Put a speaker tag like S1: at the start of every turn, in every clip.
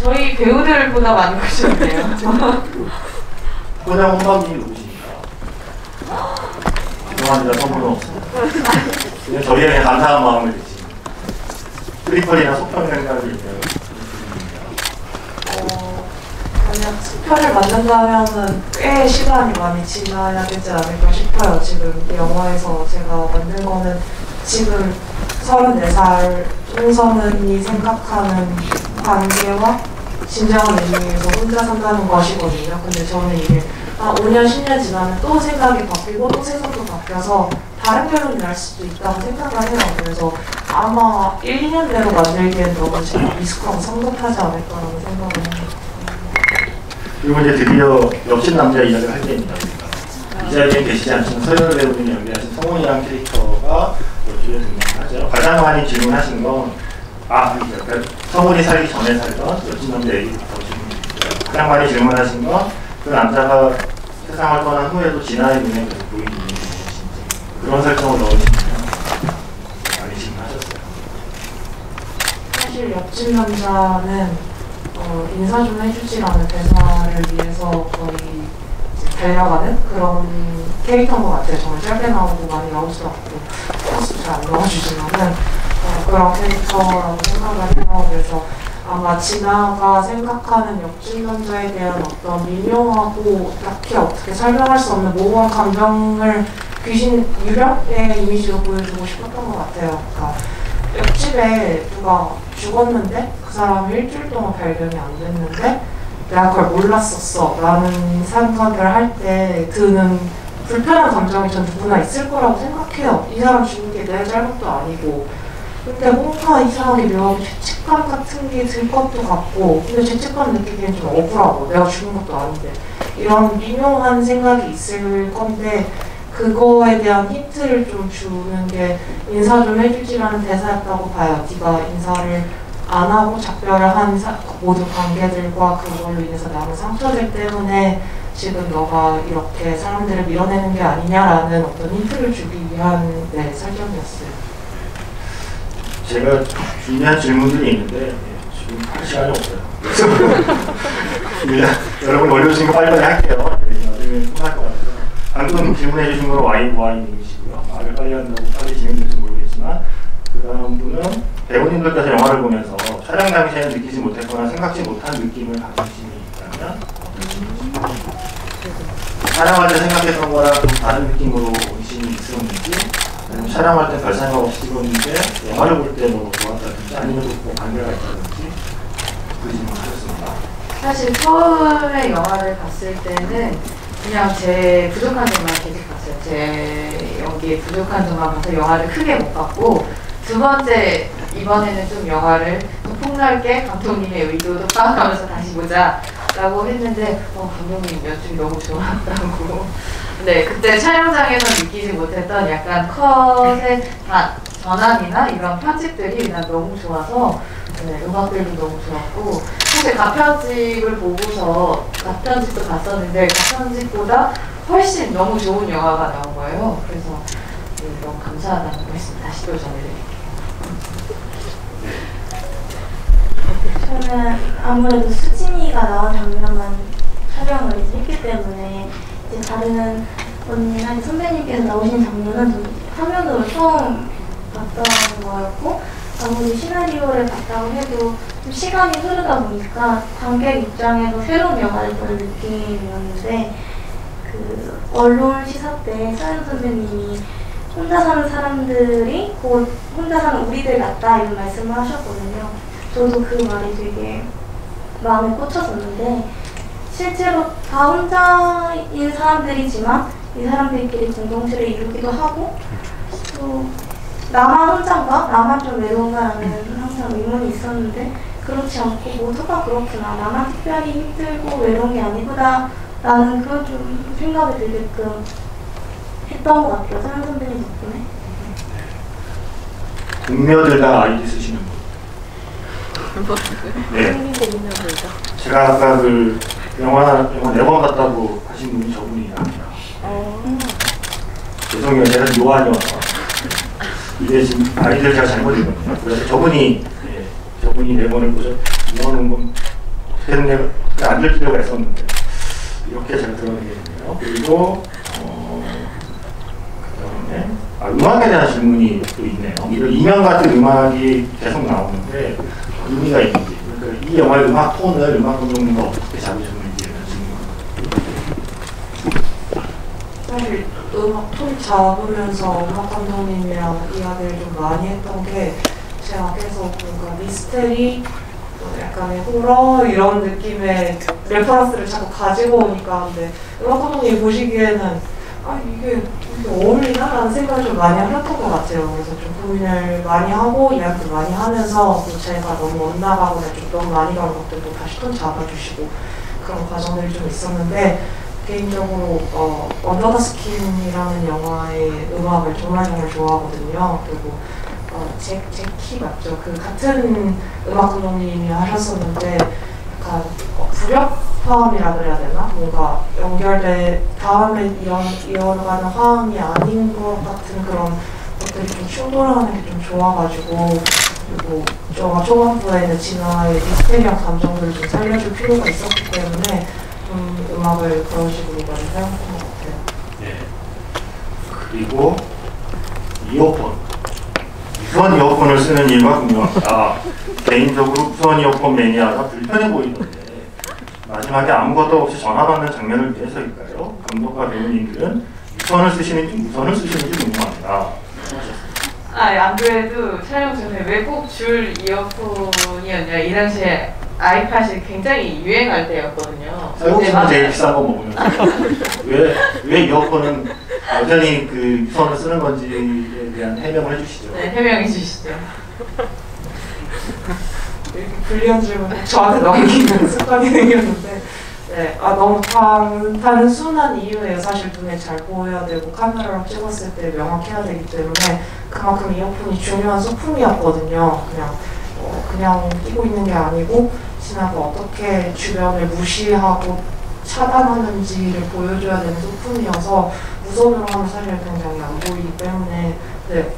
S1: 저희 배우들보다 많이 보셨네요.
S2: 그냥 혼밥님이 누구십니까? 죄송합니다. 선물은 없습니다. 그냥 저희에게 그냥 감사한 마음을 드십니다. 프리퀄이나 속편 생각이 있네요.
S1: 만약 속편을 만든다면은 꽤 시간이 많이 지나야 되지 않을까 싶어요. 지금 영화에서 제가 만든 거는 지금 34살 홍성은이 생각하는 관계와 진정한 의미에서 혼자 산다는 것이거든요. 근데 저는 이게 5년, 10년 지나면 또 생각이 바뀌고 또 세상도 바뀌어서 다른 결론이 날 수도 있다고 생각을 해요. 그래서 아마 1, 2년 내로 만들기엔 너무 제가 미숙하고 성급하지 않을까라는 생각을 합니다.
S2: 그리고 이제 드디어 옆집 남자 이야기를 할 때입니다. 이 자리에 계시지 않지만 서현 배우님이 연기하신 성훈이라는 캐릭터가 옆집에 등장하죠. 가장 많이 질문하신 건 성훈이 살기 전에 살던 옆집 남자 얘기부터 질문이고요. 가장 많이 질문하신 건 그 남자가 세상을 떠난 후에도 진아의 눈에 계속 보이는 무엇인지 그런 설정을 넣으시면 많이 질문하셨어요.
S1: 사실 옆집 남자는 인사 좀 해주지라는 대사를 위해서 거의 달려가는 그런 캐릭터인 것 같아요. 정말 짧게 나오고 많이 나오지도 않고 버스도 잘 안 나와주지만은 그런 캐릭터라고 생각을 해요. 그래서 아마 진아가 생각하는 옆집 남자에 대한 어떤 미묘하고 딱히 어떻게 설명할 수 없는 모호한 감정을 귀신 유령의 이미지로 보여주고 싶었던 것 같아요. 그러니까 옆집에 누가 죽었는데 그 사람이 일주일 동안 발견이 안 됐는데 내가 그걸 몰랐었어 라는 생각을 할 때 드는 불편한 감정이 전 누구나 있을 거라고 생각해요. 이 사람 죽은 게 내 잘못도 아니고 근데 뭔가 이상하게 묘하게 죄책감 같은 게 들 것도 같고 근데 죄책감 느끼기엔 좀 억울하고 내가 죽은 것도 아닌데 이런 미묘한 생각이 있을 건데 그거에 대한 힌트를 좀 주는 게 인사 좀 해주지라는 대사였다고 봐요. 네가 인사를 안 하고 작별을 한 모든 관계들과 그걸로 인해서 남은 상처들 때문에 지금 너가 이렇게 사람들을 밀어내는 게 아니냐라는 어떤 힌트를 주기 위한 설정이었어요.
S2: 제가 준비한 질문들이 있는데 지금 할 시간이 없어요. 여러분 올려주신 거 빨리빨리 할게요. 나중에 끝날 것 같아요. 방금 질문해 주신 건 와인님이시고요. 말을 빨리 한다고 빨리 진행될지 모르겠지만 그 다음 분은 배우님들께서 영화를 보면서 촬영 당시에는 느끼지 못했거나 생각지 못한 느낌을 가지신 분이 있다면 촬영할 때 생각했던 거랑 좀 다른 느낌으로 의심이 있었는지 아니면 촬영할 때 별 생각 없이 찍었는데 영화를 볼 때 뭐 좋았다든지 아니면 뭐 관계가 있다든지 그 질문을 하셨습니다.
S3: 사실 처음에 영화를 봤을 때는 그냥 제 부족한 점만 계속 봤어요. 제 연기에 부족한 점만 봐서 영화를 크게 못 봤고 두 번째 이번에는 좀 영화를 좀 폭넓게 감독님의 의도도 파악하면서 다시 보자 라고 했는데 감독님 연출이 너무 좋았다고 네 그때 촬영장에서 느끼지 못했던 약간 컷의 전환이나 이런 편집들이 난 너무 좋아서 네, 음악들도 너무 좋았고 사실 가편집을 보고서 가편집도 봤었는데 가편집보다 훨씬 너무 좋은 영화가 나온 거예요. 그래서 네, 너무 감사하다는 말씀 다시 또 전해드릴게요.
S4: 저는 아무래도 수진이가 나온 장면만 촬영을 했기 때문에 이제 다른 언니나 선배님께서 나오신 장면은 좀 화면으로 처음 봤던 거였고 아무리 시나리오를 봤다고 해도 좀 시간이 흐르다 보니까 관객 입장에서 새로운 영화를 보는 느낌이었는데 그 언론 시사 때 서현 선배님이 혼자 사는 사람들이 곧 혼자 사는 우리들 같다 이런 말씀을 하셨거든요. 저도 그 말이 되게 마음에 꽂혔었는데 실제로 다 혼자인 사람들이지만 이 사람들끼리 공동체를 이루기도 하고 또 나만 혼자인가? 나만 좀 외로운가라는 항상 의문이 있었는데 그렇지 않고 모두가 그렇구나. 나만 특별히 힘들고 외로운 게 아니구나 라는 그런 좀 생각이 들게끔 했던 것 같아요. 서현 선배님 덕분에.
S2: 동료들 다 아이디 쓰시는 분. 네. 제가 아까 그 영화 4번 갔다고 하신 분이 저분이 아니라. 죄송해요. 제가 요한이어서. 이게 지금 아이들 제가 잘못 읽었네요. 그래서 저분이 4번을 보셔. 이거는 뭐 어떻게든 안 될 필요가 있었는데 이렇게 잘 드러내겠네요. 그리고 그다음에 음악에 대한 질문이 또 있네요. 이런 인형 같은 음악이 계속 나오는데 의미가 있는지, 그러니까 이 영화의 음악 톤을 음악 감독님과 어떻게 잡으셨는지에 대한 질문.
S1: 사실 음악 톤 잡으면서 음악 감독님이랑 이야기를 좀 많이 했던 게 제가 계속 뭔가 미스테리, 약간의 호러 이런 느낌의 레퍼런스를 자꾸 가지고 오니까 근데 음악 감독님이 보시기에는 이게 어울리나? 라는 생각을 좀 많이 하셨던 것 같아요. 그래서 좀 고민을 많이 하고 이야기도 많이 하면서 또 제가 너무 엇나가거나 좀 너무 많이 가는 것들도 다시 톤 잡아주시고 그런 과정들이 좀 있었는데 개인적으로 언더 더 스킨이라는 영화의 음악을 정말 좋아하거든요. 그리고 제키 맞죠? 그 같은 음악 감독님이 하셨었는데 약간 불협화음이라 그래야 되나? 뭔가 다음에 이어가는 화음이 아닌 것 같은 그런 것들이 좀 충돌하는 게 좀 좋아가지고 그리고 영화 초반부에는 진화의 미스테리한 감정들을 좀 살려줄 필요가 있었기 때문에 음악을 그런 식으로 많이 사용했던 것 같아요.
S2: 네. 그리고 이어폰. 무선 이어폰을 쓰는 이유가 궁금합니다. 개인적으로 무선 이어폰 매니아가 불편해 보이던데 마지막에 아무것도 없이 전화 받는 장면을 위해서일까요? 감독과 배우님들은 유선을 쓰시는지 무선을 쓰시는지 궁금합니다.
S3: 안 그래도 촬영 전에 왜 꼭 줄 이어폰이었냐, 이 당시에 아이팟이 굉장히 유행할 때였거든요.
S2: 쌀국수는 제일 비싼 거 먹으면서 왜 이어폰은 여전히 그 유선을 쓰는 건지에 대한 해명을 해주시죠.
S3: 네, 해명해 주시죠.
S1: 이렇게 불리한 질문을 저한테 넘기는 습관이 생겼는데 너무 단순한 이유예요. 사실 눈에 잘 보여야 되고 카메라로 찍었을 때 명확해야 되기 때문에 그만큼 이어폰이 중요한 소품이었거든요. 그냥 끼고 있는 게 아니고 지나가 어떻게 주변을 무시하고 차단하는지를 보여줘야 되는 소품이어서 무선으로 하면 사실 굉장히 안 보이기 때문에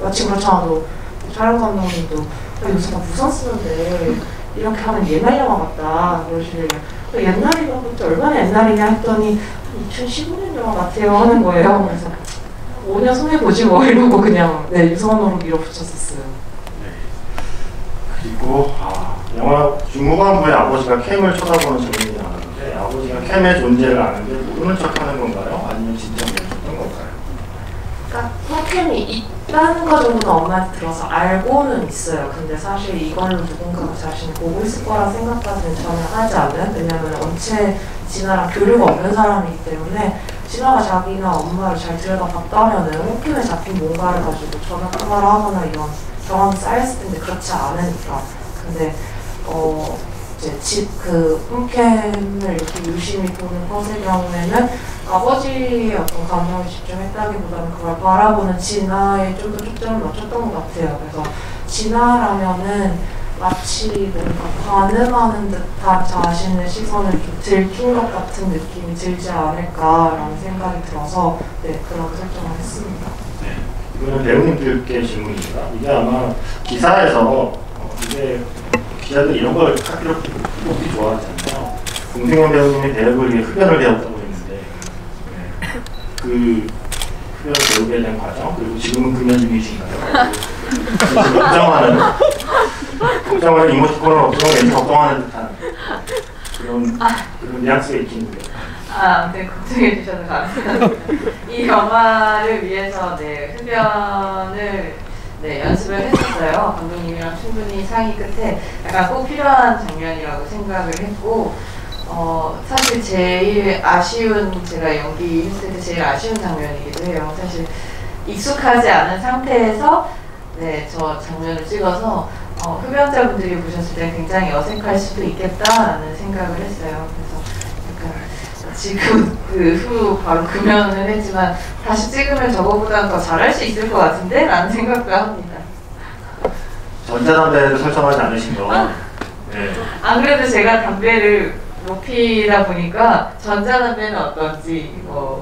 S1: 마치 그렇잖아도 촬영 감독님도 요새 다 무선 쓰는데 이렇게 하면 옛날 영화 같다 그러시길래 옛날이라고 얼마나 옛날이냐 했더니 2015년 영화 같아요 하는 거예요. 그래서 5년 손해보지 뭐 이러고 그냥 유선으로 밀어붙였었어요.
S2: 그리고 영화 중후반부에 아버지가 캠을 쳐다보는 장면이 나왔는데 아버지가 캠의 존재를 아는데 모르는 척하는 건가요? 아니면 진짜 모르셨던 건가요?
S1: 그러니까 캠이 있다는 거 정도는 엄마한테 들어서 알고는 있어요. 근데 사실 이걸로 누군가가 자신을 보고 있을 거란 생각까지는 전혀 하지 않는, 왜냐면 원체 진아랑 교류가 없는 사람이기 때문에 진아가 자기나 엄마를 잘 들여다봤다면은 캠에 잡힌 뭔가를 가지고 전화 통화를 하거나 이런 경험이 쌓였을 텐데 그렇지 않으니까. 근데 이제 홈캠을 이렇게 유심히 보는 것의 경우에는 아버지의 어떤 감정에 집중했다기보다는 그걸 바라보는 진아에 좀 더 초점을 맞췄던 것 같아요. 그래서 진아라면은 마치 뭔가 관음하는 듯한 자신의 시선을 좀 들킨 것 같은 느낌이 들지 않을까라는 생각이 들어서 그런 설정을 했습니다.
S2: 이거는 배우님들께 질문입니다. 이게 아마 기사에서 이게 기자들이 이런 걸 카피로 뽑기 좋아하잖아요. 공승현 배우님이 대역을 위해 흡연을 배웠다고 했는데 그 흡연 배우게 된 과정, 그리고 지금은 금연 중이신가요? 걱정하는 이모티콘은 없지만 왠지 걱정하는 듯한 그런 뉘앙스가 있긴데.
S3: 네, 걱정해 주셔서 감사합니다. 이 영화를 위해서 흡연을 연습을 했었어요. 감독님이랑 충분히 상의 끝에 약간 꼭 필요한 장면이라고 생각을 했고, 사실 제일 아쉬운, 제가 연기했을 때 제일 아쉬운 장면이기도 해요. 사실 익숙하지 않은 상태에서 저 장면을 찍어서 흡연자분들이 보셨을 때 굉장히 어색할 수도 있겠다라는 생각을 했어요. 그래서 약간 지금 그 후 바로 금연을 했지만 다시 찍으면 저거보다는 더 잘할 수 있을 것 같은데? 라는 생각도 합니다.
S2: 전자담배를 설정하지 않으신 거.
S3: 안 그래도 제가 담배를 높이다 보니까 전자담배는 어떤지,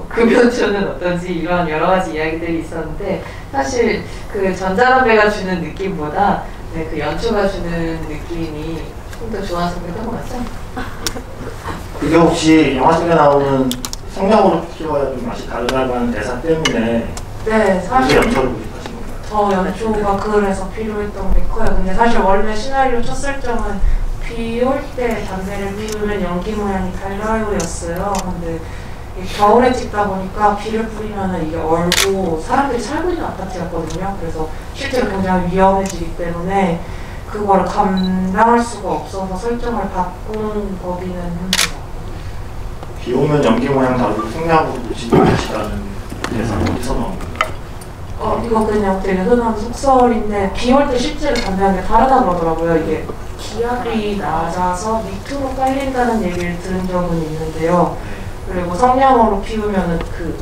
S3: 급연초는 어떤지 이런 여러 가지 이야기들이 있었는데 사실 그 전자담배가 주는 느낌보다 그 연초가 주는 느낌이 조금 더 좋아서 그랬던 것 같죠?
S2: 그게 혹시 영화 속에 나오는 성냥으로 피워야 좀 맛이 다르다고 하는 대사 때문에
S1: 네, 사실
S2: 연초를 구입하신 건가요?
S1: 더 연초가 그래서 필요했던 게 커요. 근데 사실 원래 시나리오 첫 설정은 비 올 때 담배를 피우면 연기 모양이 달라요였어요. 근데 겨울에 찍다 보니까 비를 뿌리면 이게 얼고 사람들이 살고 있는 아파트였거든요. 그래서 실제로 굉장히 위험해지기 때문에 그걸 감당할 수가 없어서 설정을 바꾼 거기는 합니다.
S2: 비 오면 연기 모양 다르고 성냥으로 드시는 것이라는 대사가 어디서 나온 건가요?
S1: 이거 그냥 되게 흔한 속설인데 비 올 때 실제로 담배하는 게 다르다 그러더라고요. 이게 기압이 낮아서 밑으로 깔린다는 얘기를 들은 적은 있는데요. 그리고 성냥으로 피우면은 그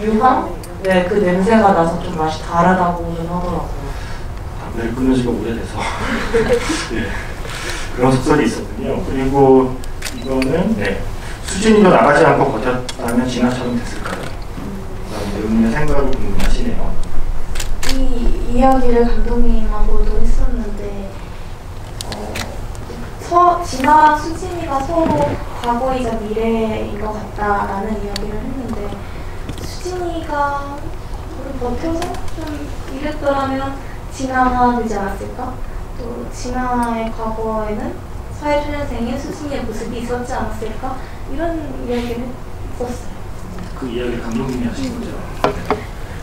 S1: 유황? 네, 그 냄새가 나서 좀 맛이 다르다고는 하더라고요.
S2: 담배를 끊는 지가 오래돼서 네, 그런 속설이 있었군요. 그리고 이거는 수진이도 나가지 않고 버텼다면 진화처럼 됐을까요? 여러분의 생각을 궁금하시네요.
S4: 이 이야기를 감독님하고도 했었는데 진아랑 수진이가 서로 과거이자 미래인 것 같다라는 이야기를 했는데 수진이가 버텨서 좀 이랬더라면 진아가 되지 않았을까? 또 진아의 과거에는 사회초년생인 수진이의 모습이 있었지 않았을까? 이런 이야기를 했었어요.
S2: 그 이야기를 감독님이 하신 거죠?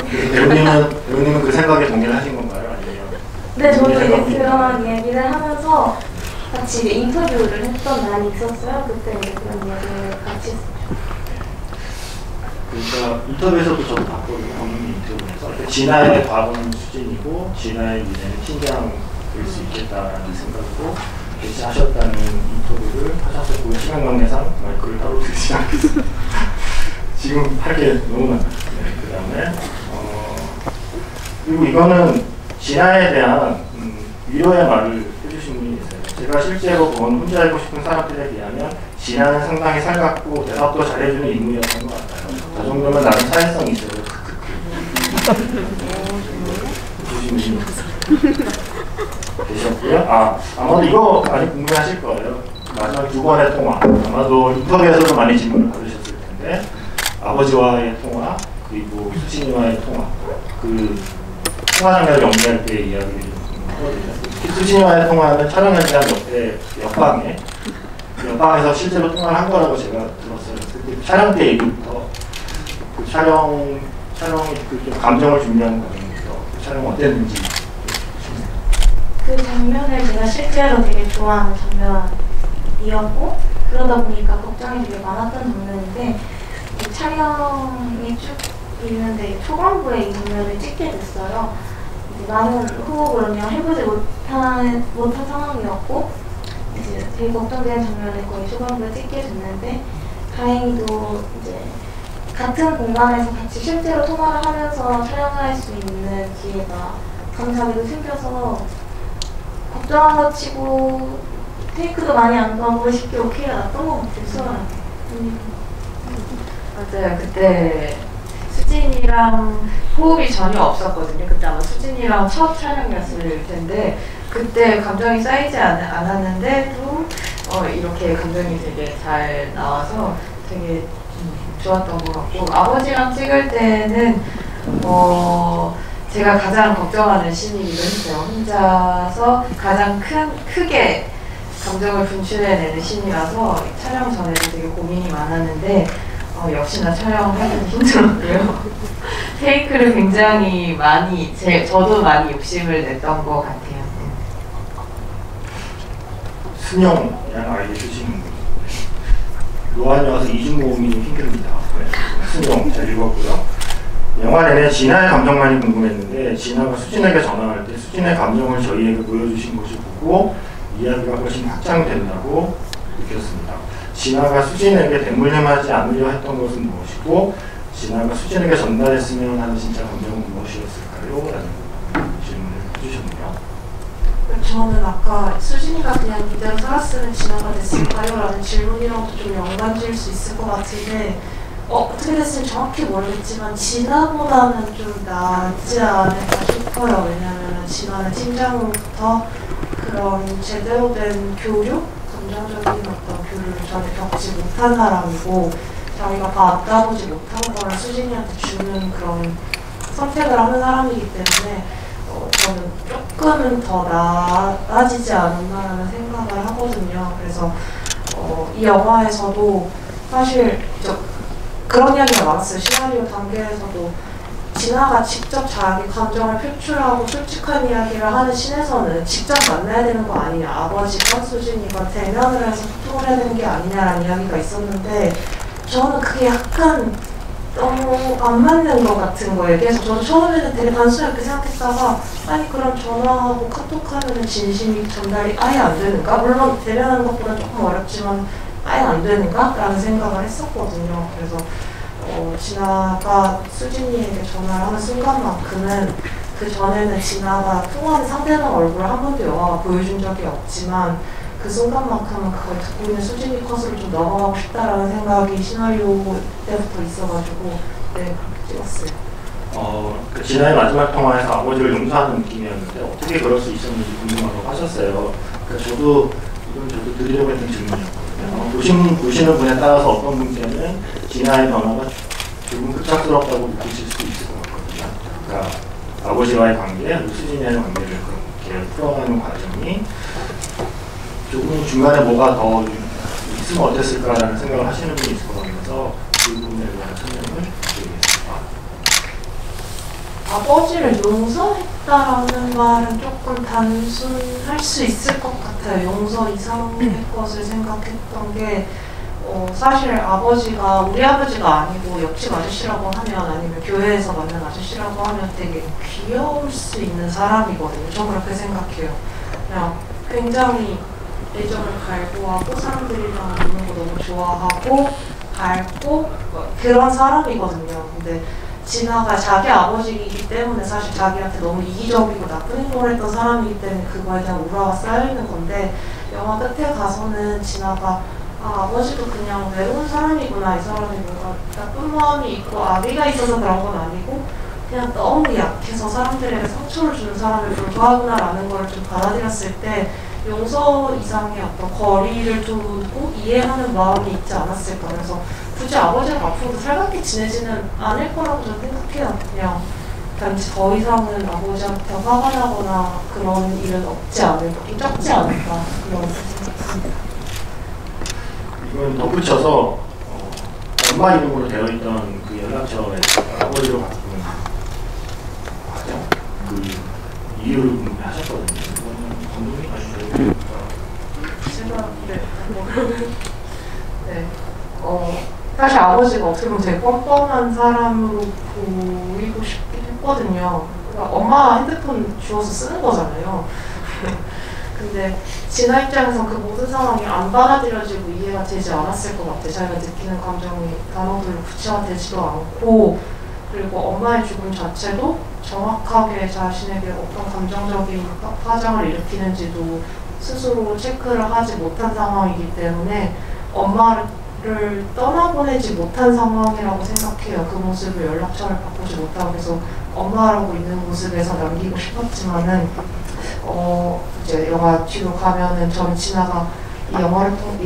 S2: 배우님은 그 생각에 동의를 하신 건가요? 아니면?
S4: 네, 저도 이제 그런 이야기를 하면서 같이 이제 인터뷰를 했던 날이 있었어요. 그때 이제 그런 이야기를 같이 했어요.
S2: 그러니까 인터뷰에서도 저도 봤거든요. 감독님 인터뷰에서 진아의 과거는 수진이고 진아의 미래는 신장일 수 있겠다라는 생각으로 제시하셨다는 인터뷰를 하셨고 시간 관계상 마이크를 따로 드리지 않겠습니다. 지금 할 게 너무 많아요. 그 다음에 그리고 이거는 진아에 대한 위로의 말을 해주신 분이 있어요. 제가 실제로 본 혼자 알고 싶은 사람들에 비하면 진아는 상당히 살갑고 대답도 잘해주는 인물이었던 것 같아요. 그 정도면 나름 사회성이 있어요. 해주신 분이 계셨고요. 아마도 이거 많이 궁금해하실 거예요. 마지막 두 번의 통화. 아마도 인터뷰에서도 많이 질문을 받으셨을 텐데 아버지와의 통화 그리고 수진이와의 통화 그 통화 장면을 연기할 때 이야기를 하거든요. 수진이와의 통화는 촬영 현장 옆방에서 실제로 통화를 한 거라고 제가 들었어요. 그 촬영 때 얘기부터 그 촬영이 그 감정을 준비하는 과정부터 그 촬영 어땠는지.
S4: 그 장면을 제가 실제로 되게 좋아하는 장면이었고 그러다 보니까 걱정이 되게 많았던 장면인데 이 촬영이 쭉 있는데 초반부에 이 장면을 찍게 됐어요. 이제 많은 호흡을 그냥 해보지 못한 상황이었고 이제 되게 걱정되는 장면을 거의 초반부에 찍게 됐는데 다행히도 이제 같은 공간에서 같이 실제로 통화를 하면서 촬영할 수 있는 기회가 감사하게도 생겨서 걱정한 것 치고 테이크도 많이 안 가고 쉽게 오케이가 났던 것 같아요. 수월하게.
S3: 맞아요. 그때 수진이랑 호흡이 전혀 없었거든요. 그때 아마 수진이랑 첫 촬영이었을 텐데 그때 감정이 쌓이지 않았는데도 이렇게 감정이 되게 잘 나와서 되게 좋았던 것 같고 아버지랑 찍을 때는 제가 가장 걱정하는 씬이기도 했어요. 혼자서 가장 크게 감정을 분출해내는 씬이라서 촬영 전에도 되게 고민이 많았는데 역시나 촬영하기 힘들었고요. 테이크를 굉장히 많이 저도 많이 욕심을 냈던 것 같아요.
S2: 순영이라는 아이디 쓰시는 분. 로안이 와서 이중모음이 좀 힘듭니다. 순영 잘 읽었고요. 영화 내내 진아의 감정만이 궁금했는데 진아가 수진에게 전화할 때 수진의 감정을 저희에게 보여주신 것을 보고 이야기가 훨씬 확장된다고 느꼈습니다. 진아가 수진에게 대물림하지 않으려 했던 것은 무엇이고 진아가 수진에게 전달했으면 하는 진짜 감정은 무엇이었을까요? 라는 질문을 해주셨네요.
S1: 저는 아까 수진이가 그냥 이대로 살았으면 진화가 됐을까요? 라는 질문이랑도 좀 연관지을 수 있을 것 같은데 어떻게 됐을지 정확히 모르겠지만 진화보다는 좀 낫지 않을까 싶어요. 왜냐하면 진화는 팀장으로부터 그런 제대로 된 교류? 감정적인 어떤 교류를 전혀 겪지 못한 사람이고 자기가 받아보지 못한 거를 수진이한테 주는 그런 선택을 하는 사람이기 때문에 저는 조금은 더 나아지지 않았나라는 생각을 하거든요. 그래서 이 영화에서도 사실 그런 이야기가 많았어요. 시나리오 단계에서도 진아가 직접 자기 감정을 표출하고 솔직한 이야기를 하는 씬에서는 직접 만나야 되는 거 아니냐, 아버지가 수진이가 대면을 해서 소통을 해야 되는 게 아니냐라는 이야기가 있었는데 저는 그게 약간 너무 안 맞는 것 같은 거예요. 그래서 저도 처음에는 되게 단순하게 생각했다가 아니 그럼 전화하고 카톡하면 진심이 전달이 아예 안 되는가? 물론 대면하는 것보다 조금 어렵지만 아예 안 되는가? 라는 생각을 했었거든요. 그래서 진아가 수진이에게 전화를 하는 순간만큼은 그 전에는 진아가 통화하는 상대방 얼굴을 한 번도 영화가 보여준 적이 없지만 그 순간만큼은 그걸 듣고 있는 수진이 컷으로 좀 넘어가고 싶다라는 생각이 시나리오 때부터 있어가지고 네, 그렇게 찍었어요.
S2: 그 진아의 마지막 통화에서 아버지를 용서하는 느낌이었는데 어떻게 그럴 수 있었는지 궁금하다고 하셨어요. 그러니까 저도 드리려고 했던 질문이었거든요. 보시는 분에 따라서 어떤 분께는 진아의 변화가 조금 급작스럽다고 느끼실 수도 있을 것 같거든요. 그러니까 아버지와의 관계, 수진이와의 관계를 그렇게 풀어가는 과정이 조금 중간에 뭐가 더 있으면 어땠을까라는 생각을 하시는 분이 있을 것 같아서 그 부분에 대한 설명을 드리겠습니다.
S1: 아버지를 용서했다라는 말은 조금 단순할 수 있을 것 같아요. 용서 이상의 것을 생각했던 게 사실 아버지가 우리 아버지가 아니고 옆집 아저씨라고 하면 아니면 교회에서 만난 아저씨라고 하면 되게 귀여울 수 있는 사람이거든요. 전 그렇게 생각해요. 그냥 굉장히 애정을 갈구하고 사람들이랑 노는 거 너무 좋아하고 밝고 그런 사람이거든요. 근데 진아가 자기 아버지이기 때문에 사실 자기한테 너무 이기적이고 나쁜 행동을 했던 사람이기 때문에 그거에 대한 우라가 쌓여있는 건데 영화 끝에 가서는 진아가 아버지도 그냥 외로운 사람이구나, 이 사람이 뭔가 나쁜 마음이 있고 아비가 있어서 그런 건 아니고 그냥 너무 약해서 사람들에게 상처를 주는 사람을 불과하구나라는 걸 좀 받아들였을 때 용서 이상의 어떤 거리를 두고 이해하는 마음이 있지 않았을까. 그래서 굳이 아버지랑 앞으로도 살갑게 지내지는 않을 거라고 저는 생각해요. 그냥 단지 더 이상은 아버지한테 화가 나거나 그런 일은 없지 않을까, 좀 적지 않을까 그런 생각입니다.
S2: 이건 덧붙여서 엄마 이름으로 되어 있던 그 연락처에 아버지로 바꾸는 과정, 그 이유를 궁금해하셨거든요. 감독님 아시죠?
S1: 제가 네. 사실 아버지가 어떻게 보면 되게 뻔뻔한 사람으로 보이고 싶긴 했거든요. 그러니까 엄마가 핸드폰 주워서 쓰는 거잖아요. 근데 진아 입장에서 그 모든 상황이 안 받아들여지고 이해가 되지 않았을 것 같아요. 자기가 느끼는 감정이 단어들로 구체화되지도 않고 그리고 엄마의 죽음 자체도 정확하게 자신에게 어떤 감정적인 파장을 일으키는지도 스스로 체크를 하지 못한 상황이기 때문에 엄마를 떠나보내지 못한 상황이라고 생각해요. 그 모습을 연락처를 바꾸지 못하고 계속 엄마라고 있는 모습에서 남기고 싶었지만은 이제 영화 뒤로 가면은 저는 진아가 이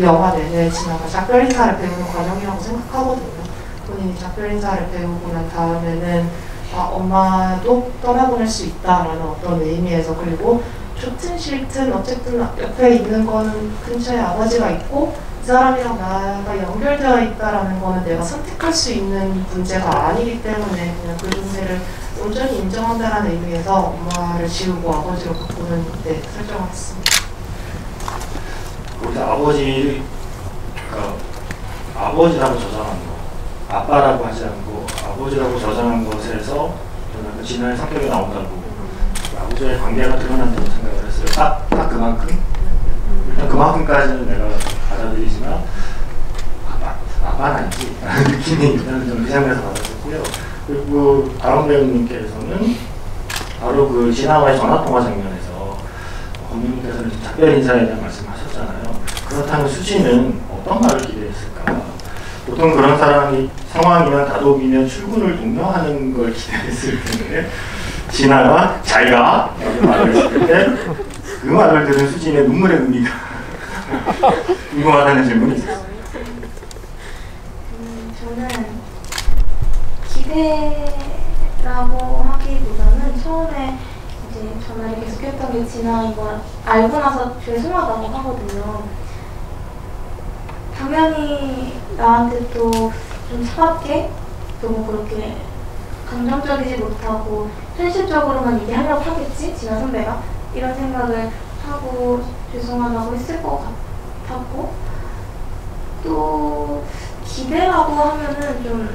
S1: 영화 내내 진아가 작별 인사를 배우는 과정이라고 생각하거든요. 본인이 작별 인사를 배우고 난 다음에는 엄마도 떠나보낼 수 있다라는 어떤 의미에서 그리고 좋든 싫든 어쨌든 옆에 있는 거는 근처에 아버지가 있고 이 사람이랑 나가 연결되어 있다라는 거는 내가 선택할 수 있는 문제가 아니기 때문에 그냥 그 존재를 온전히 인정한다는 의미에서 엄마를 지우고 아버지로 바꾸는 데 설정을 했습니다.
S2: 거기서 아버지라고 저장한 거, 아빠라고 하지 않고 아버지라고 저장한 것에서 저는 진아의 성격이 나온다고 아버지와의 관계가 드러난다고 생각을 했어요. 딱 그만큼? 일단 그만큼까지는 내가 받아들이지만 아빠는 아니지 라는 느낌이 일단은 저는 그 장면에서 받았었고요. 그리고 다른 배우님께서는 바로 그 진아와의 전화통화 장면에서 대해서는 작별 인사에 대한 말씀하셨잖아요. 그렇다면 수지는 어떤 말을 기대했을까? 보통 그런 사람이 상황이면 다독이면 출근을 독려하는 걸 기대했을 텐데 진아가 잘가 라고 말을 했을 때 그 말을 들은 수진의 눈물의 의미가 궁금하다는 질문이 있었어요.
S4: 저는 기대라고 하기보다는 처음에 이제 전화를 계속했던 게 진아인 걸 알고 나서 죄송하다고 하거든요. 당연히 나한테 또 좀 차갑게 너무 그렇게 감정적이지 못하고 현실적으로만 얘기하려고 하겠지? 진아 선배가? 이런 생각을 하고 죄송하다고 했을 것 같았고, 또 기대라고 하면은 좀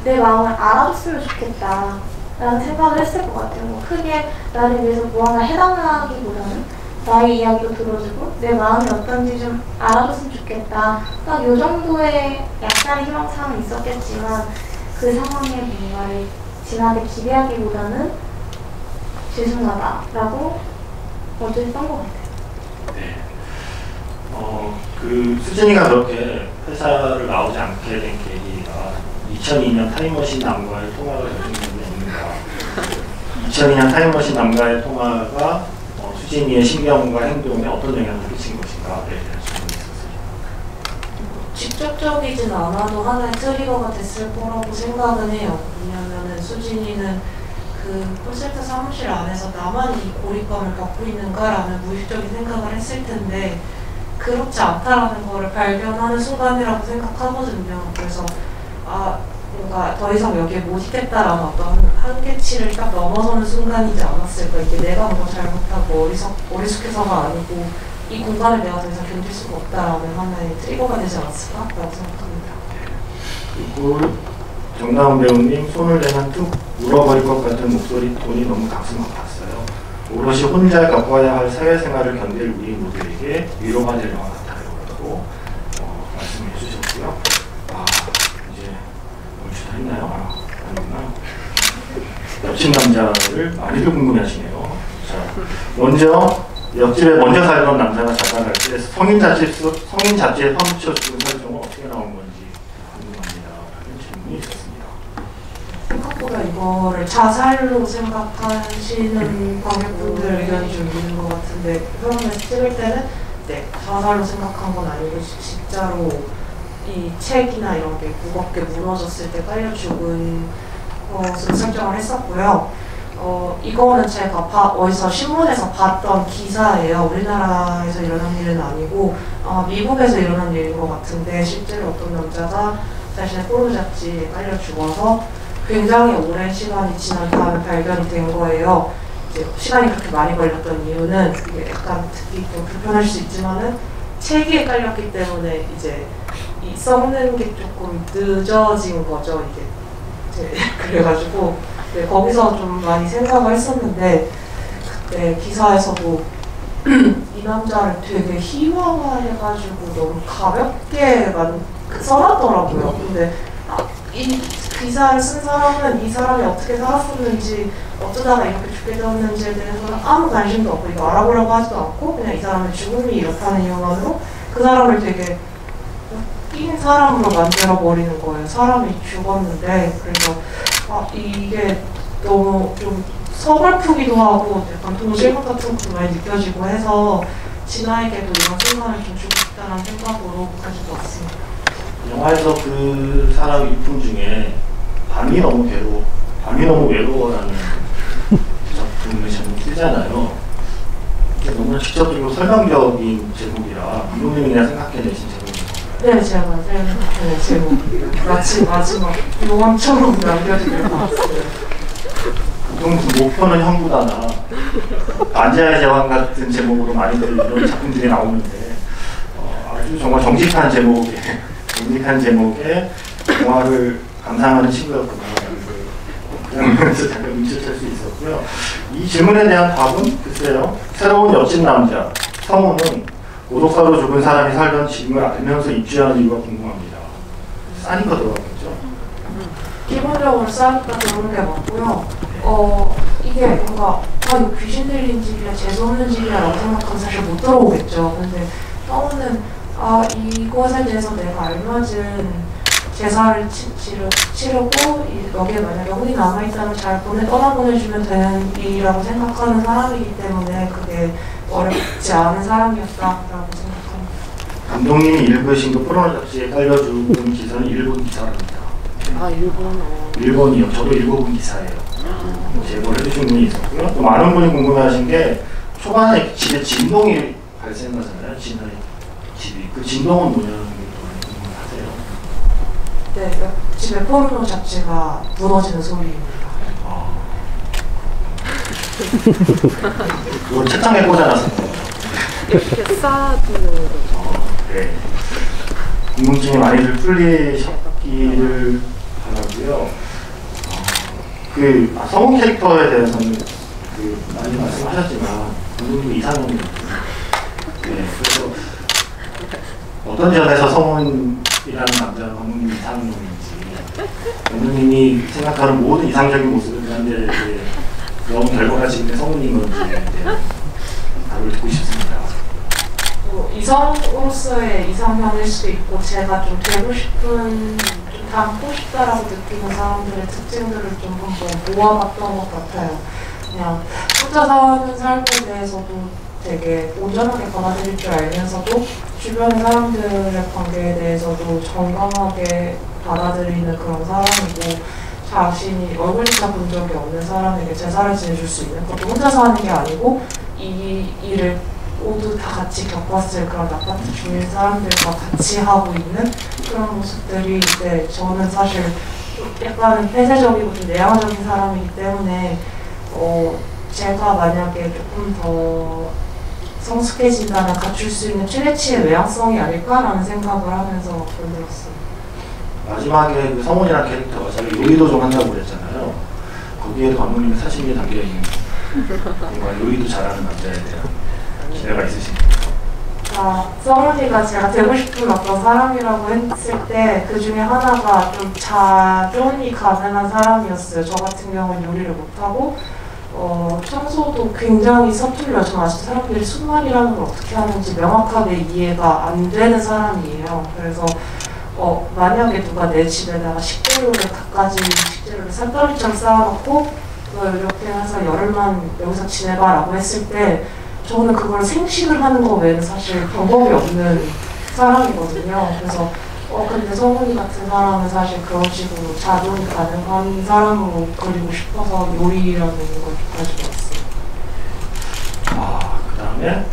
S4: 내 마음을 알아줬으면 좋겠다 라는 생각을 했을 것 같아요. 뭐 크게 나를 위해서 뭐 하나 해달라기보다는 나의 이야기도 들어주고 내 마음이 어떤지 좀 알아줬으면 좋겠다. 딱 요 정도의 약간의 희망사항은 있었겠지만 그 상황에 뭔가를 진하게 기대하기보다는 죄송하다라고 먼저 했던 것 같아요.
S2: 네. 그 수진이가 그렇게 회사를 나오지 않게 된 계기가 2002년 타임머신 남과의 통화가 결정된 게 있는가? 2002년 타임머신 남과의 통화가 수진이의 신경과 행동에 어떤 영향을 미친 것인가에 대한 질문이 있었습니다.
S1: 직접적이진 않아도 하나의 트리거가 됐을 거라고 생각은 해요. 왜냐면은 수진이는 그 콜센터 사무실 안에서 나만 이 고립감을 갖고 있는가라는 무의식적인 생각을 했을 텐데 그렇지 않다라는 거를 발견하는 순간이라고 생각하거든요. 그래서 뭔가 더 이상 여기에 못 있겠다라는 어떤 한계치를 딱 넘어서는 순간이지 않았을까. 이게 내가 뭔가 잘못하고 어리숙해서가 아니고 이 공간을 내가 더 이상 견딜 수가 없다라는 하나의 트리거가 되지 않았을까라고 생각합니다.
S2: 그리고 정다운 배우님 손을 내면 뚝 울어버릴 것 같은 목소리 톤이 너무 가슴 아팠어요. 오롯이 혼자 겪어야 할 사회생활을 견딜 우리 모두에게 위로가 될 영화 같아요 라고 말씀해 주셨고요. 이제 얼추 다 했나요? 아니구나. 옆집 남자를 많이들 궁금해하시네요. 자, 먼저 옆집에 먼저 살던 남자가 자살할 때 성인 잡지에 파묻혀 죽은 설정은 어떻게 나온 건지 궁금합니다. 라는 질문이 있었습니다.
S1: 생각보다 이거를 자살로 생각하시는 관객분들 의견이 좀 있는 것 같은데 그런데 찍을 때는 네, 자살로 생각한 건 아니고 진짜로 이 책이나 이런 게 무겁게 무너졌을 때 깔려 죽은 것으로 설정을 했었고요. 이거는 제가 어디서 신문에서 봤던 기사예요. 우리나라에서 일어난 일은 아니고 미국에서 일어난 일인 것 같은데 실제로 어떤 남자가 자신의 포르노 잡지에 깔려 죽어서 굉장히 오랜 시간이 지난 다음에 발견이 된 거예요. 이제 시간이 그렇게 많이 걸렸던 이유는 이게 약간 듣기 좀 불편할 수 있지만은 체기에 깔렸기 때문에 이제 이 썩는 게 조금 늦어진 거죠. 이게 그래가지고 네, 거기서 좀 많이 생각을 했었는데 그때 기사에서도 이 남자를 되게 희화화해가지고 너무 가볍게 써놨더라고요. 근데 이 기사를 쓴 사람은 이 사람이 어떻게 살았었는지 어쩌다가 이렇게 죽게 되었는지에 대해서는 아무 관심도 없고 이거 알아보려고 하지도 않고 그냥 이 사람의 죽음이 이렇다는 이유만으로 그 사람을 되게 웃긴 사람으로 만들어버리는 거예요. 사람이 죽었는데 그래서 이게 너무 좀 서글프기도 하고 약간 동질감 같은 것도 많이 느껴지고 해서 진아에게도 이런 순간을 좀 주고 싶다는 생각으로 가지고 왔습니다.
S2: 영화에서 그 사람 일품 중에 밤이 너무 외로워라는 작품을 제목 쓰잖아요. 이게 너무 직접적이고 설명적인 제목이라 이놈이 그냥 생각해내신 제목이에요.
S1: 네, 제가 생각하는 제목이에요. 마지막 용암처럼 남겨지는 것 같아요.
S2: 보통 목표는 형부다나 반지하의 제왕 같은 제목으로 많이들 이런 작품들이 나오는데 아주 정말 정직한 제목에 영화를 감상하는 친구였구나 그러면서 잠깐 눈치챌 수 있었고요. 이 질문에 대한 답은 글쎄요. 새로운 옆집 남자 성우는 고독사로 죽은 사람이 살던 집을 알면서 입주하는 이유가 궁금합니다. 싸니까 들어가겠죠?
S1: 기본적으로 싸니까 들어오는 게 맞고요. 이게 뭔가 이거 귀신 들린 집이야, 재수없는 집이야 라고 생각하면 사실 못 들어오겠죠. 근데 성우는 이것에 대해서 내가 알맞은 제사를 치르고 여기에 만약에 혼이 남아있다면 잘 떠나보내주면 되는 일이라고 생각하는 사람이기 때문에 그게 어렵지 않은 사람이었다라고 생각합니다.
S2: 감독님이 읽으신 그 포르노 잡지에 깔려준 기사는 일본 기사랍니다. 일본이요. 저도 읽어본 기사예요. 제보를 해주신 분이 있었고요. 또 많은 분이 궁금해하신 게 초반에 집에 진동이 발생하잖아요. 집이. 그 진동은 뭐냐는
S1: 네, 집에 포르노 잡지가 무너지는 소리입니다.
S2: 이걸 책장에 꽂아놨어요.
S5: 이렇게 쌓아두는 거.
S2: 네. 궁금증이 많이들 풀리셨기를 바라고요. 성우 캐릭터에 대해서는 많이 말씀하셨지만 감독님도 이상형이에요. 네, 그래서 어떤 점에서 성우이라는 남자가 감독님 이상형인지 감독님이 생각하는 모든 이상적인 모습을 그한테 너무 결과가지고 성우인 건지 답을 듣고 싶습니다.
S1: 이성으로서의 이상형일 수도 있고 제가 좀 되고 싶은, 좀 닮고 싶다라고 느끼는 사람들의 특징들을 좀 한번 모아봤던 것 같아요. 그냥 혼자 사는 삶에 대해서도 되게 온전하게 받아들일 줄 알면서도 주변 사람들의 관계에 대해서도 정당하게 받아들이는 그런 사람이고, 자신이 얼굴조차 본 적이 없는 사람에게 제사를 지내줄 수 있는 것도 혼자서 하는 게 아니고 이 일을 모두 다 같이 겪었을 그런 아파트 주민 사람들과 같이 하고 있는 그런 모습들이, 저는 사실 약간 폐쇄적이고 좀 내향적인 사람이기 때문에 제가 만약에 조금 더 성숙해진다면 갖출 수 있는 최대치의 외향성이 아닐까라는 생각을 하면서 만들었어요.
S2: 마지막에 그 성훈이라는 캐릭터가 자기 요리도 좀 한다고 그랬잖아요. 거기에도 감독님의 사심이 담겨있는 뭔가 요리도 잘하는 남자에 대한 기대가 있으십니까?
S1: 성훈이가 제가 되고 싶은 어떤 사람이라고 했을 때 그 중에 하나가 좀 자존이 가능한 사람이었어요. 저 같은 경우는 요리를 못하고 청소도 굉장히 서툴려. 저는 아직도 사람들이 순말이라는 걸 어떻게 하는지 명확하게 이해가 안 되는 사람이에요. 그래서 만약에 누가 내 집에다가 식재료를 갖가지 식재료를 산더미처럼 쌓아놓고 이렇게 해서 열흘만 여기서 지내봐라고 했을 때 저는 그걸 생식을 하는 거 외에는 사실 방법이 없는 사람이거든요. 그래서 근데 성훈이 같은 사람은 사실 그런 식으로 자존이 가능한 사람으로 그리고 싶어서 요리라는 걸 가지고 왔어요.
S2: 그 다음에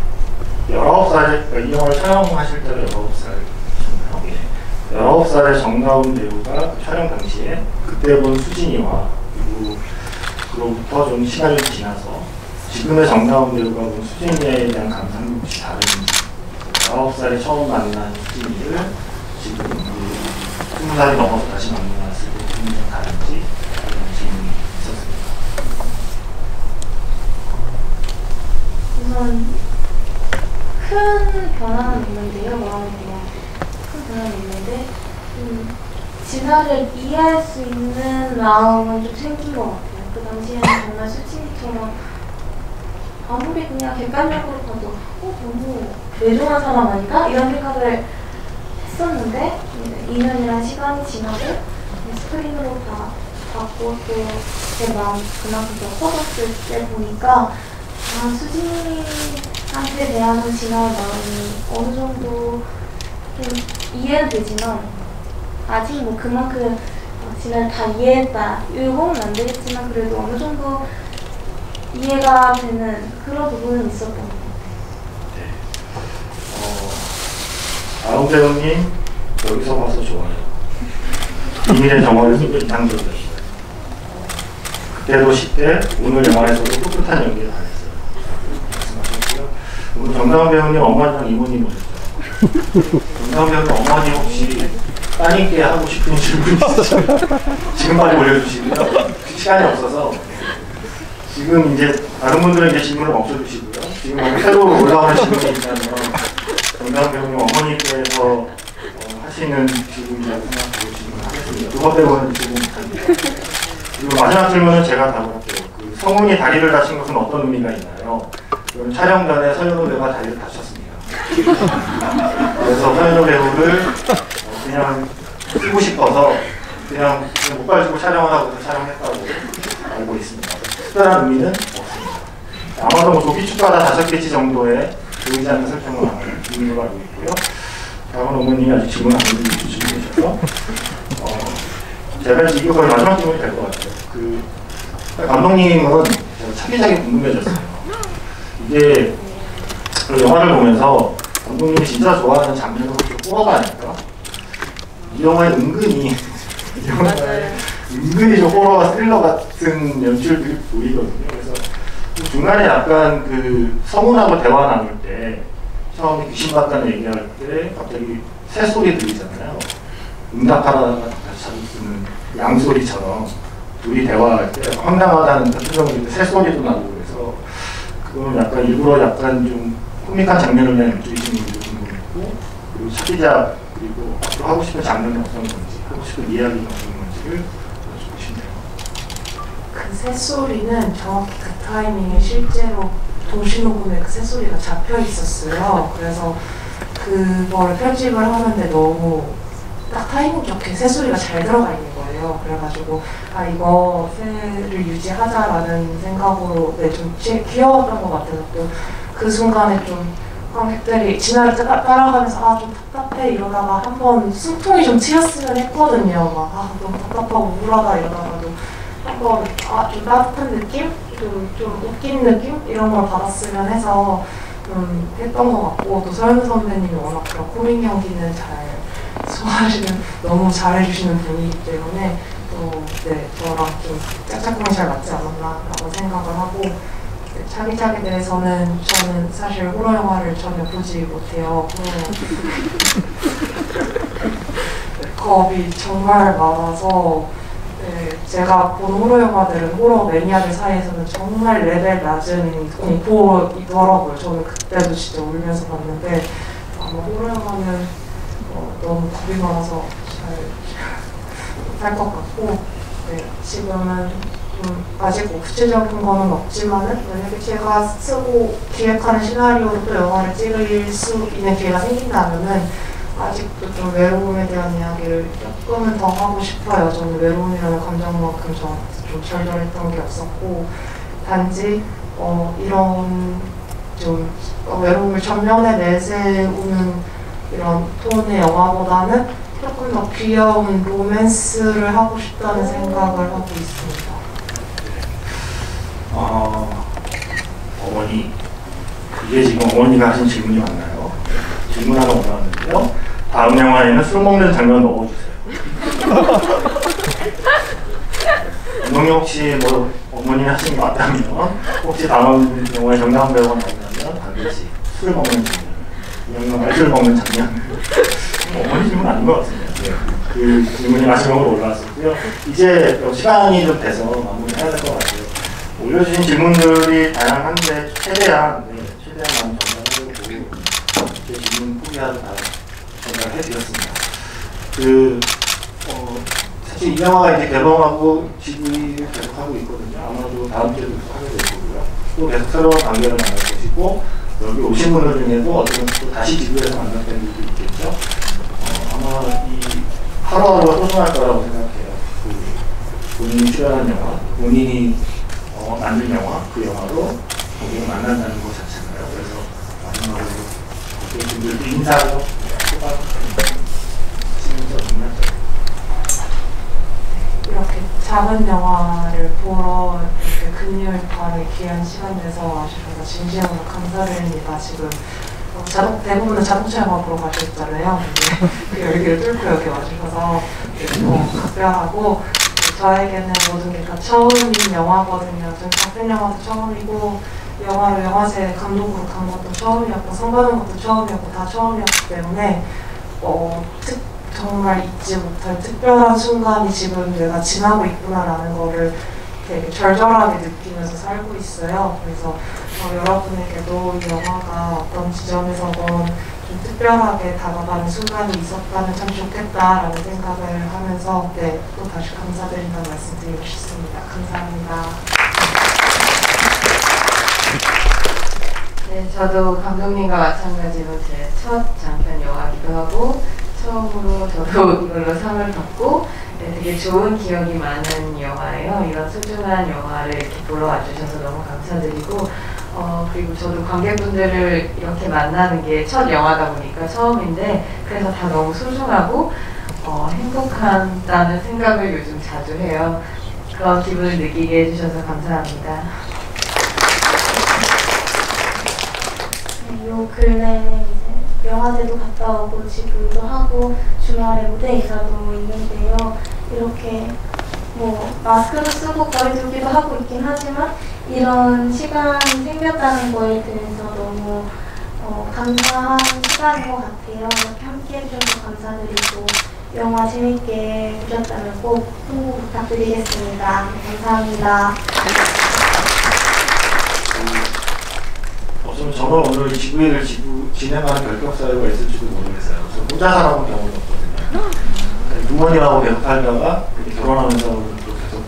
S2: 19살, 이 영화를 촬영하실 때가 19살이셨나요? 19살의 정다운 배우가 촬영 당시에 그때 본 수진이와 그리고 그로부터 좀 시간이 지나서 지금의 정다운 배우가 본 수진이에 대한 감상이 혹시 다른지, 19살에 처음 만난 수진이를 지금 20살이 넘어서 다시 만났을 때 굉장히 다른지 그런 질문이 있었습니다.
S4: 우선 큰 변화는 없는데요. 마음에 그냥 큰 변화는 없는데 진아를 이해할 수 있는 마음은 좀 생긴 것 같아요. 그 당시에는 정말 수진이처럼 아무리 그냥 객관적으로 봐도 너무 매정한 사람 아닌가? 이런 생각을 했었는데 2년이란 시간이 지나고 스크린으로 봤고 또 제 마음 그만큼 더 커졌을 때 보니까 수진이한테 대한 진아의 마음이 어느 정도 좀 이해는 되지만 아직 뭐 그만큼 진아를 다 이해했다 이거는 안 되겠지만 그래도 어느 정도 이해가 되는 그런 부분은 있었던 것 같아요.
S2: 아웅 배우님 여기서 봐서 좋아요. 비밀의 정원에서도 인상적이었어요. 그때도 10대, 오늘 영화에서도 풋풋한 연기를 안 했어요. 말씀하셨고요. 오늘 정다운 배우님 어머니랑 이모님 오셨죠. 정다운 배우님 어머니 혹시 따님께 하고 싶은 질문 있으시면 지금 빨리 올려주시고요. 시간이 없어서 지금 이제 다른 분들은 이제 질문을 멈춰주시고요. 지금 새로 올라오는 질문이 있다면 정다운 배우님 어머니께서 하시는 질문이라고 생각하고 질문하겠습니다. 두 번째 보는 질문 부탁드립니다. 그리고 마지막 질문은 제가 답을 할게요. 그 성훈이 다리를 다친 것은 어떤 의미가 있나요? 그럼 촬영 전에 서현우 배우가 다리를 다쳤습니다. 그래서 서현우 배우를 그냥 쓰고 싶어서 그냥 못 가지고 촬영을 하고 촬영했다고 알고 있습니다. 특별한 의미는 없습니다. 아마도 뭐 조기 축가다 5개치 정도의 보이지 않는 설정을 있는 걸로 알고 있고요. 다음은 어머님이 아직 질문 안 해주시고 계셔서 제가 이게 거의 마지막 질문이 될 것 같아요. 그 감독님은 차기작이 궁금해졌어요. 이게 그 영화를 보면서 감독님이 진짜 좋아하는 장르가 호러가 아닐까? 이 영화에 은근히 좀 호러와 스릴러 같은 연출들이 보이거든요. 그래서 중간에 약간 그 성훈하고 대화 나눌 때 처음에 귀신 같다는 얘기할 때 갑자기 새 소리 들리잖아요. 응답하라가 다시 자주 쓰는 양소리처럼 둘이 대화할 때 황당하다는 표정이 새 소리도 나고 그래서 그건 약간 일부러 약간 좀 코믹한 장면을 낸 연출이신 분들도 궁금했고 그리고 차기작 그리고 앞으로 하고 싶은 장면이 어떤 건지 하고 싶은 이야기가 어떤 건지를 여쭤보고 싶네요.
S1: 그 새소리는 정확히 그 타이밍에 실제로 동시녹음에 그 새소리가 잡혀 있었어요. 그래서 그거를 편집을 하는데 너무 딱 타이밍 좋게 새소리가 잘 들어가 있는 거예요. 그래가지고 아 이거 새를 유지하자라는 생각으로 좀 귀여웠던 것 같아서 또 그 순간에 좀 관객들이 진화를 따라가면서 아 좀 답답해 이러다가 한번 숨통이 좀 트였으면 했거든요. 막 아 너무 답답하고 우울하다 이러다가도 한번 아 좀 따뜻한 느낌? 좀 웃긴 느낌? 이런 걸 받았으면 해서 했던 것 같고 또 서현우 선배님이 워낙 그런 코믹 연기는 잘 소화하시는 너무 잘해주시는 분이기 때문에 또 네, 저랑 좀 짝짝꿍이 잘 맞지 않았나라고 생각을 하고 네, 차기작에 대해서는 저는 사실 호러 영화를 전혀 보지 못해요. 겁이 정말 많아서 네, 제가 본 호러 영화들은 호러 매니아들 사이에서는 정말 레벨 낮은 공포이더라고요. 저는 그때도 진짜 울면서 봤는데 아마 호러 영화는 너무 겁이 많아서 잘 할 것 같고 네, 지금은 좀 아직 뭐 구체적인 거는 없지만은 만약에 제가 쓰고 기획하는 시나리오로 또 영화를 찍을 수 있는 기회가 생긴다면은 아직도 좀 외로움에 대한 이야기를 조금은 더 하고 싶어요. 저는 외로움이라는 감정만큼 저한테 좀 절절했던 게 없었고 단지 이런 좀 외로움을 전면에 내세우는 이런 톤의 영화보다는 조금 더 귀여운 로맨스를 하고 싶다는 생각을 하고 있습니다.
S2: 어머니, 이게 지금 어머니가 하신 질문이 맞나요? 질문 하나 올라왔는데요. 다음 영화에는 술 먹는 장면 넣어주세요. 감독님 혹시 뭐 어머니 하신 게 맞다면 혹시 다음 영화에 정다운 배우가 나오면 반드시 술 먹는 장면, 이런 말술 먹는 장면. 어머니 질문 아닌 것 같습니다. 네. 그 질문이 마지막으로 올라왔었고요. 이제 시간이 좀 돼서 마무리해야 될 것 같아요. 올려주신 질문들이 다양한데 최대한 많이 전달하려고 제 질문 포기하고 다 전달해드렸습니다. 사실 이 영화가 이제 개봉하고 GV를 계속 하고 있거든요. 아마도 다음 주에도 하게 될 거고요. 또 계속 새로운 관계를 만날 것이고 여기 오신 분들 중에도 어쩌면 또 다시 GV에서 만날 분들도 있겠죠. 아마 이 하루하루가 소중할 거라고 생각해요. 본인이 출연한 영화, 본인이 만든 영화, 그 영화로 고객을 만난다는 것 자체가요. 그래서 마지막으로 고객분들도 인사하고
S1: 이렇게 작은 영화를 보러 이렇게 금요일 밤에 귀한 시간 내서 와주셔서 진심으로 감사드립니다. 지금 대부분은 자동차 영화 보러 가셨잖아요. 근데 그 열기를 뚫고 여기 와주셔서 각별하고 저에게는 모든 게 다 처음인 영화거든요. 전 작은 영화도 처음이고 영화로 영화제 감독으로 간 것도 처음이었고 상 받은 것도 처음이었고 다 처음이었기 때문에 정말 잊지 못할 특별한 순간이 지금 내가 지나고 있구나라는 거를 되게 절절하게 느끼면서 살고 있어요. 그래서 여러분에게도 이 영화가 어떤 지점에서건 좀 특별하게 다가가는 순간이 있었다면 참 좋겠다라는 생각을 하면서 또 다시 감사드린다는 말씀 드리고 싶습니다. 감사합니다.
S3: 네, 저도 감독님과 마찬가지로 제 첫 장편 영화기도 하고 처음으로 저도 이걸로 상을 받고 네, 되게 좋은 기억이 많은 영화예요. 이런 소중한 영화를 이렇게 보러 와주셔서 너무 감사드리고 그리고 저도 관객분들을 이렇게 만나는 게 첫 영화다 보니까 처음인데 그래서 다 너무 소중하고 행복하다는 생각을 요즘 자주 해요. 그런 기분을 느끼게 해주셔서 감사합니다.
S4: 네, 요 근래 이제 영화제도 갔다 오고 지구도 하고 주말에 무대 인사도 있는데요. 이렇게 뭐 마스크도 쓰고 거리두기도 하고 있긴 하지만 이런 시간이 생겼다는 거에 대해서 너무 감사한 시간인 것 같아요. 이렇게 함께 해주셔서 감사드리고 영화 재밌게 보셨다면 꼭 홍보 부탁드리겠습니다. 감사합니다.
S2: 저는 오늘 이 지구회를 진행하는 결격사유가 있을지도 모르겠어요. 저 혼자 살아본 경험이 없거든요. 부모님하고 계속 살다가 결혼하면서 또 계속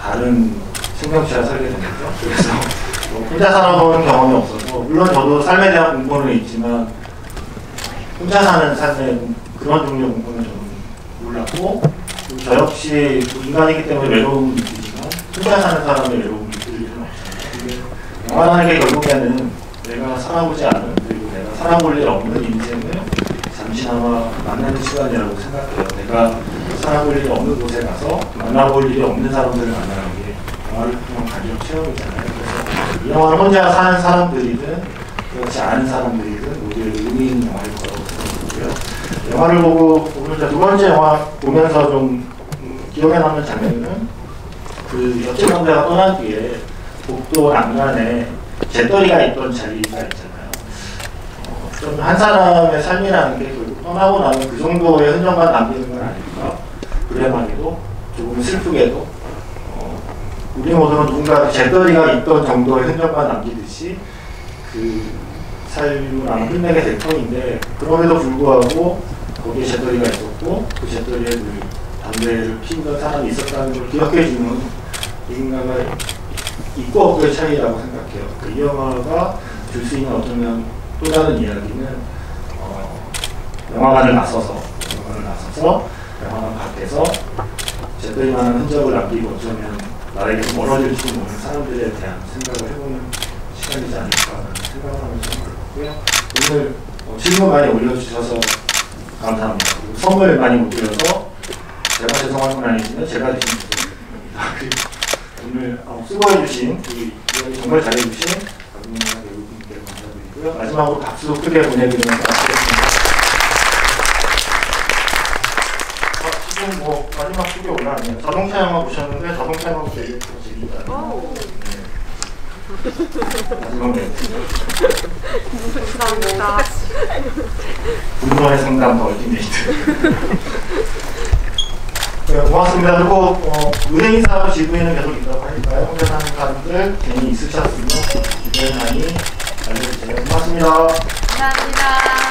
S2: 다른 생명체와 살게 된 거죠. 그래서 혼자 살아본 경험이 없어서 물론 저도 삶에 대한 공부는 있지만 혼자 사는 삶의 그런 종류의 공부는 저는 몰랐고 저 역시 인간이기 때문에 외로움을 느끼지만 혼자 사는 사람의 외로움을 느낄 일은 없어요. 영화라는 게 결국에는 내가 살아보지 않은 그리고 내가 살아볼 일 없는 인생을 잠시나마 만나는 시간이라고 생각해요. 내가 살아볼 일이 없는 곳에 가서 만나볼 일이 없는 사람들을 만나는 게 영화를 통한 가족 체험이잖아요. 그래서 이 영화를 혼자 사는 사람들이든 그렇지 않은 사람들이든 모두에게 의미 있는 영화일 거라고 생각하고요. 영화를 보고 오늘 두 번째 영화 보면서 좀 기억에 남는 장면은 그 옆집 남자가 떠난 뒤에 복도 난간에 재떨이가 있던 자리가 있잖아요. 좀 한 사람의 삶이라는 게 결국 떠나고 나면 그 정도의 흔적만 남기는 건 아닐까. 그래만해도 조금 슬프게도 우리 모두는 누군가 재떨이가 있던 정도의 흔적만 남기듯이 그 삶을 아마 끝내게 될 터인데 그럼에도 불구하고 거기에 재떨이가 있었고 그 재떨이에 그 담배를 피우던 사람이 있었다는 걸 기억해주는 누군가가 있고 없고의 차이라고 생각해요. 이 영화가 줄 수 있는 어쩌면 또 다른 이야기는 영화관을 나서서 영화관 밖에서 재떨이만한 흔적을 남기고 어쩌면 나에게 멀어질지 모르는 사람들에 대한 생각을 해보는 시간이지 않을까라는 생각을 하면서 그렇고요. 오늘 질문 많이 올려주셔서 감사합니다. 그리고 선물 많이 못 드려서 제가 죄송한 건 아니지만 제가 대신 죄송합니다. 오늘 수고해주신 이야기 정말 잘해주신 감독님과 배우분께 감사드리고요. 마지막으로 박수 크게 보내드리면서 마치겠습니다. 지금 뭐 마지막 소개 올라왔네요. 자동차 영화 보셨는데 자동차 영화 되게 재밌다. 마지막 멘트.
S5: 감사합니다.
S2: 분노의 상담 더 얼티메이트. 네, 고맙습니다. 그리고 은행인사하고 지구에는 계속 있다고 하니까요. 혼자 사는 사람들 괜히 있으셨으면 주변에 많이 알려주세요. 고맙습니다.
S3: 감사합니다.